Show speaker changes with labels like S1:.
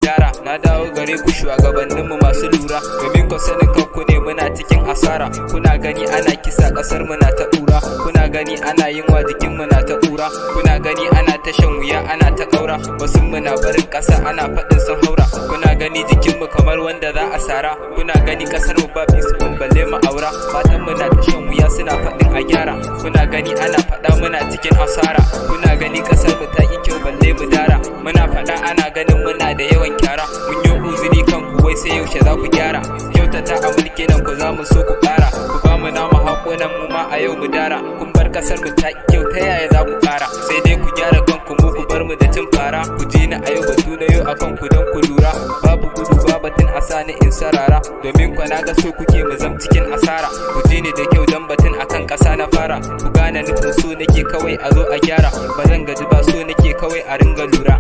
S1: gyara. Na dawo gare ku shugabanninmu masu lura, domin ku sanin kanku ne muna cikin asara. Kuna gani ana kisa kasar mu na ta ƙura, kuna gani ana yin wa jikin mu na ta ƙura, kuna gani ana ta shan wuya ana ta ƙaura, wasu muna barin ƙasa ana faɗin sun haura. Kuna gani jikin mu kamar wanda za a sara, kuna gani kasar mu ba bisu balle mu aura. Matan mu na ta shan wuya suna faɗin a gyara, kuna gani ana faɗa muna cikin asara. Kuna gani kasar mu ta yi kyau balle mu dara, muna faɗa ana ganin muna da yawan kyara. Mun yi uzuri kanku wai sai yaushe za ku gyara, kyautata a mulki nan ku za mu so ku ƙara. Ku ba mu namu haƙonan mu ma a yau mu dara, kun bar kasar mu ta kyau ta yaya za ku ƙara? Sai dai ku gyara kanku mu ku bar mu da cin fara. Ku ji ni a yau batu na yau akan ku don ku lura, babu gudu babatin asani in sarara, domin ku na ga so kuke mu zam cikin asara. Ku ji ni da kyau dan batun akan ƙasa na fara, ku gane nufin so nake kawai a zo a gyara, ba zan gaji ba so nake kawai a ringa lura.